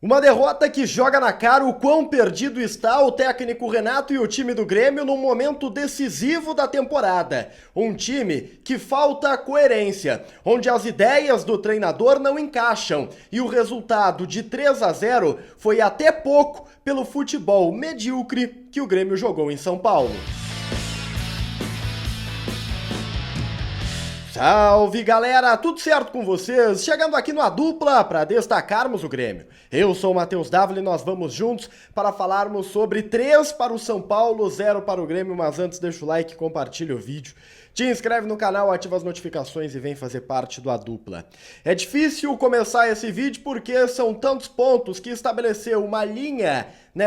Uma derrota que joga na cara o quão perdido está o técnico Renato e o time do Grêmio num momento decisivo da temporada. Um time que falta coerência, onde as ideias do treinador não encaixam e o resultado de 3-0 foi até pouco pelo futebol medíocre que o Grêmio jogou em São Paulo. Salve galera, tudo certo com vocês? Chegando aqui no A Dupla para destacarmos o Grêmio. Eu sou o Matheus Dávila e nós vamos juntos para falarmos sobre 3 para o São Paulo, 0 para o Grêmio, mas antes deixa o like e compartilha o vídeo. Te inscreve no canal, ativa as notificações e vem fazer parte do A Dupla. É difícil começar esse vídeo porque são tantos pontos que estabelecer uma linha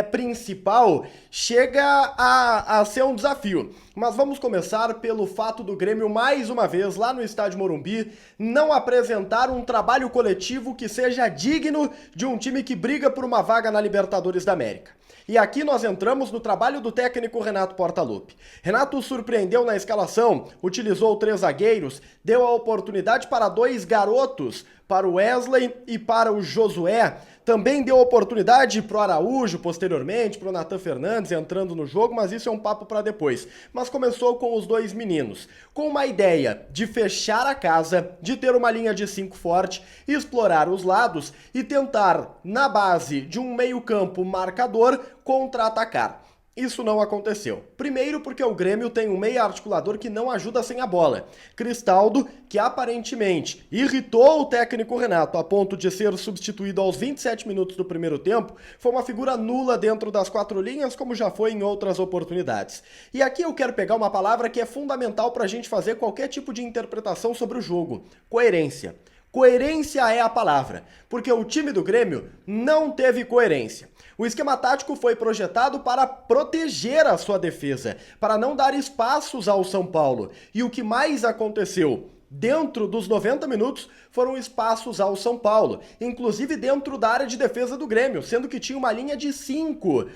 principal chega a ser um desafio. Mas vamos começar pelo fato do Grêmio, mais uma vez, lá no Estádio Morumbi, não apresentar um trabalho coletivo que seja digno de um time que briga por uma vaga na Libertadores da América. E aqui nós entramos no trabalho do técnico Renato Portaluppi. Renato surpreendeu na escalação, utilizou 3 zagueiros, deu a oportunidade para 2 garotos, para o Wesley e para o Josué. Também deu oportunidade para o Araújo, posteriormente, para o Nathan Fernandes entrando no jogo, mas isso é um papo para depois. Mas começou com os 2 meninos, com uma ideia de fechar a casa, de ter uma linha de 5 forte, explorar os lados e tentar, na base de um meio-campo marcador, contra-atacar. Isso não aconteceu. Primeiro porque o Grêmio tem um meia articulador que não ajuda sem a bola. Cristaldo, que aparentemente irritou o técnico Renato a ponto de ser substituído aos 27 minutos do primeiro tempo, foi uma figura nula dentro das 4 linhas, como já foi em outras oportunidades. E aqui eu quero pegar uma palavra que é fundamental para a gente fazer qualquer tipo de interpretação sobre o jogo: coerência. Coerência é a palavra, porque o time do Grêmio não teve coerência. O esquema tático foi projetado para proteger a sua defesa, para não dar espaços ao São Paulo. E o que mais aconteceu dentro dos 90 minutos foram espaços ao São Paulo, inclusive dentro da área de defesa do Grêmio, sendo que tinha uma linha de 5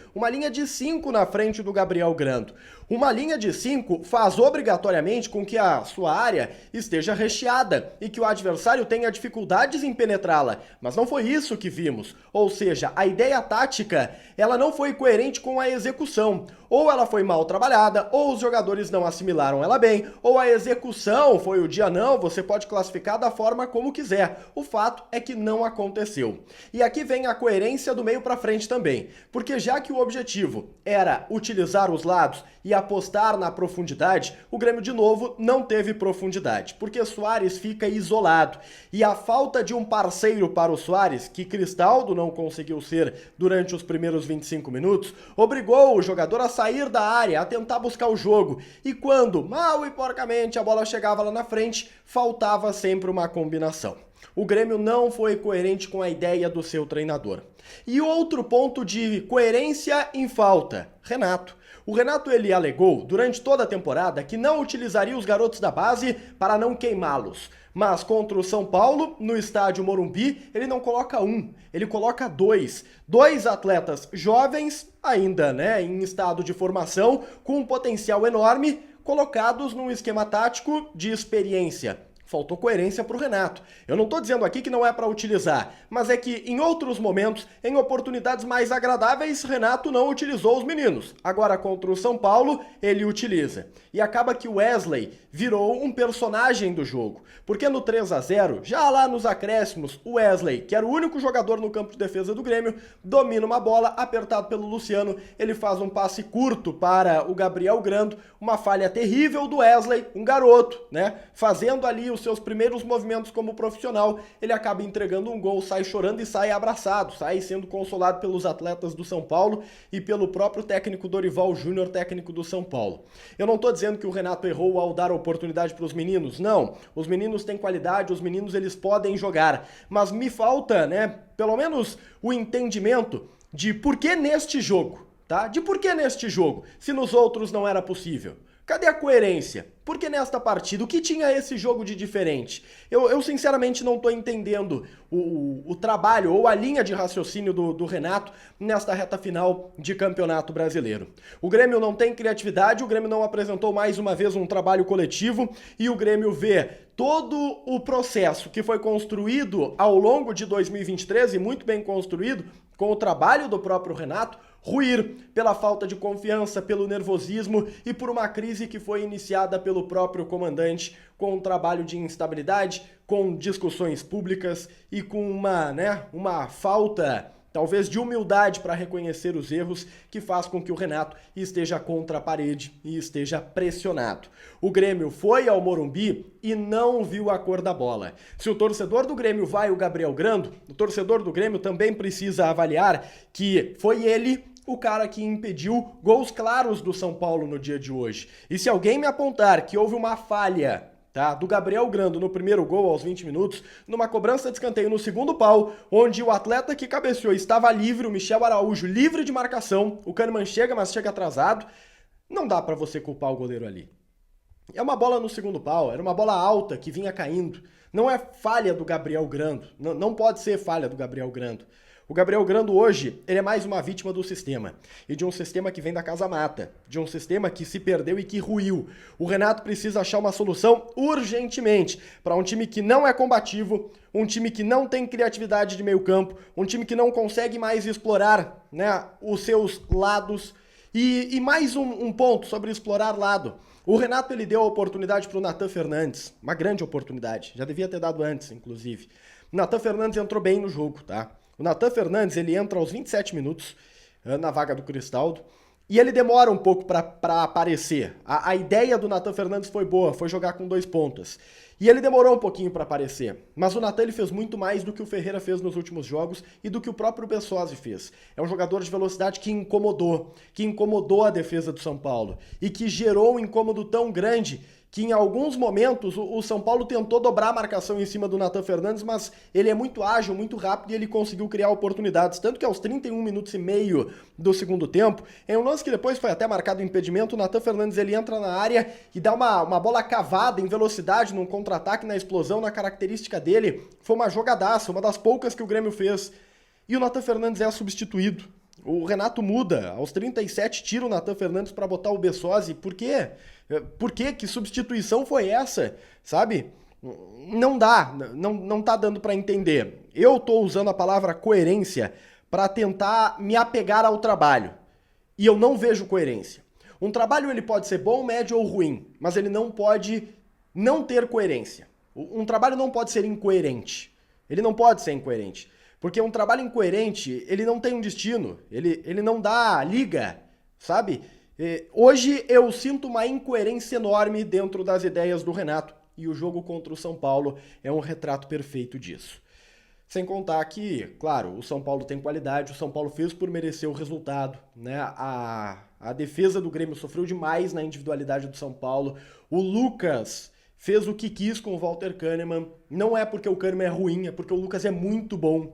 na frente do Gabriel Grando. Uma linha de 5 faz obrigatoriamente com que a sua área esteja recheada e que o adversário tenha dificuldades em penetrá-la, mas não foi isso que vimos. Ou seja, a ideia tática, ela não foi coerente com a execução. Ou ela foi mal trabalhada, ou os jogadores não assimilaram ela bem, ou a execução foi o dia não, você pode classificar da forma como quiser. O fato é que não aconteceu. E aqui vem a coerência do meio para frente também, porque já que o objetivo era utilizar os lados e apostar na profundidade, o Grêmio de novo não teve profundidade, porque Soares fica isolado. E a falta de um parceiro para o Soares, que Cristaldo não conseguiu ser durante os primeiros 25 minutos, obrigou o jogador a sair da área, a tentar buscar o jogo. E quando, mal e porcamente, a bola chegava lá na frente, faltava sempre uma combinação. O Grêmio não foi coerente com a ideia do seu treinador. E outro ponto de coerência em falta: Renato. O Renato, ele alegou durante toda a temporada que não utilizaria os garotos da base para não queimá-los. Mas contra o São Paulo, no estádio Morumbi, ele não coloca um, ele coloca 2. 2 atletas jovens, ainda em estado de formação, com um potencial enorme, colocados num esquema tático de experiência. Faltou coerência para o Renato. Eu não estou dizendo aqui que não é para utilizar, mas é que em outros momentos, em oportunidades mais agradáveis, Renato não utilizou os meninos. Agora contra o São Paulo, ele utiliza. E acaba que o Wesley virou um personagem do jogo. Porque no 3-0, já lá nos acréscimos, o Wesley, que era o único jogador no campo de defesa do Grêmio, domina uma bola, apertado pelo Luciano, ele faz um passe curto para o Gabriel Grando, uma falha terrível do Wesley, um garoto, fazendo ali os seus primeiros movimentos como profissional, ele acaba entregando um gol, sai chorando e sai abraçado, sai sendo consolado pelos atletas do São Paulo e pelo próprio técnico Dorival Júnior, técnico do São Paulo. Eu não estou dizendo que o Renato errou ao dar oportunidade para os meninos, não. Os meninos têm qualidade, os meninos eles podem jogar, mas me falta, pelo menos o entendimento de por que neste jogo, tá? De por que neste jogo, se nos outros não era possível. Cadê a coerência? Porque nesta partida, o que tinha esse jogo de diferente? Eu sinceramente não estou entendendo o trabalho ou a linha de raciocínio do Renato nesta reta final de Campeonato Brasileiro. O Grêmio não tem criatividade, o Grêmio não apresentou mais uma vez um trabalho coletivo e o Grêmio vê todo o processo que foi construído ao longo de 2023 e muito bem construído com o trabalho do próprio Renato, ruir pela falta de confiança, pelo nervosismo e por uma crise que foi iniciada pelo próprio comandante com um trabalho de instabilidade, com discussões públicas e com uma falta talvez de humildade para reconhecer os erros que faz com que o Renato esteja contra a parede e esteja pressionado. O Grêmio foi ao Morumbi e não viu a cor da bola. Se o torcedor do Grêmio vai o Gabriel Grando, o torcedor do Grêmio também precisa avaliar que foi ele o cara que impediu gols claros do São Paulo no dia de hoje. E se alguém me apontar que houve uma falha do Gabriel Grando no primeiro gol aos 20 minutos, numa cobrança de escanteio no segundo pau, onde o atleta que cabeceou estava livre, o Michel Araújo livre de marcação, o Kahneman chega, mas chega atrasado, não dá pra você culpar o goleiro ali. É uma bola no segundo pau, era uma bola alta que vinha caindo, não é falha do Gabriel Grando, não pode ser falha do Gabriel Grando. O Gabriel Grando hoje, ele é mais uma vítima do sistema. E de um sistema que vem da casa mata. De um sistema que se perdeu e que ruiu. O Renato precisa achar uma solução urgentemente para um time que não é combativo, um time que não tem criatividade de meio campo, um time que não consegue mais explorar, os seus lados. E mais um ponto sobre explorar lado. O Renato ele deu a oportunidade para o Nathan Fernandes. Uma grande oportunidade. Já devia ter dado antes, inclusive. O Nathan Fernandes entrou bem no jogo, tá? O Nathan Fernandes, ele entra aos 27 minutos na vaga do Cristaldo e ele demora um pouco para aparecer. A ideia do Nathan Fernandes foi boa, foi jogar com 2 pontas. E ele demorou um pouquinho para aparecer. Mas o Nathan ele fez muito mais do que o Ferreira fez nos últimos jogos e do que o próprio Bessosi fez. É um jogador de velocidade que incomodou a defesa do São Paulo e que gerou um incômodo tão grande que em alguns momentos o São Paulo tentou dobrar a marcação em cima do Nathan Fernandes, mas ele é muito ágil, muito rápido e ele conseguiu criar oportunidades. Tanto que aos 31 minutos e meio do segundo tempo, em um lance que depois foi até marcado impedimento, o Nathan Fernandes ele entra na área e dá uma bola cavada em velocidade, num contra-ataque, na explosão, na característica dele. Foi uma jogadaça, uma das poucas que o Grêmio fez. E o Nathan Fernandes é substituído. O Renato muda, aos 37 tira o Nathan Fernandes para botar o Bessosi. Por quê? Por quê? Que substituição foi essa? Sabe? Não dá, não tá dando para entender. Eu tô usando a palavra coerência para tentar me apegar ao trabalho. E eu não vejo coerência. Um trabalho ele pode ser bom, médio ou ruim, mas ele não pode não ter coerência. Um trabalho não pode ser incoerente. Ele não pode ser incoerente. Porque um trabalho incoerente, ele não tem um destino, ele não dá liga, sabe? Hoje eu sinto uma incoerência enorme dentro das ideias do Renato e o jogo contra o São Paulo é um retrato perfeito disso. Sem contar que, claro, o São Paulo tem qualidade, o São Paulo fez por merecer o resultado, né? A defesa do Grêmio sofreu demais na individualidade do São Paulo, o Lucas fez o que quis com o Walter Kahneman, não é porque o Kahneman é ruim, é porque o Lucas é muito bom,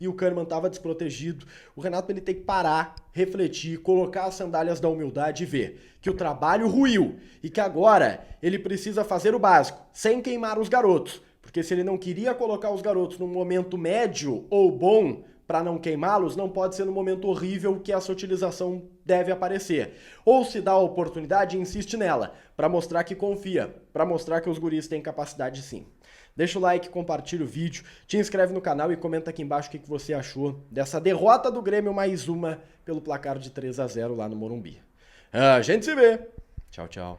e o Kahneman estava desprotegido. O Renato ele tem que parar, refletir, colocar as sandálias da humildade e ver que o trabalho ruiu e que agora ele precisa fazer o básico, sem queimar os garotos, porque se ele não queria colocar os garotos num momento médio ou bom, para não queimá-los, não pode ser no momento horrível que essa utilização deve aparecer. Ou se dá a oportunidade, insiste nela, para mostrar que confia, para mostrar que os guris têm capacidade sim. Deixa o like, compartilha o vídeo, te inscreve no canal e comenta aqui embaixo o que você achou dessa derrota do Grêmio, mais uma, pelo placar de 3-0 lá no Morumbi. A gente se vê. Tchau, tchau.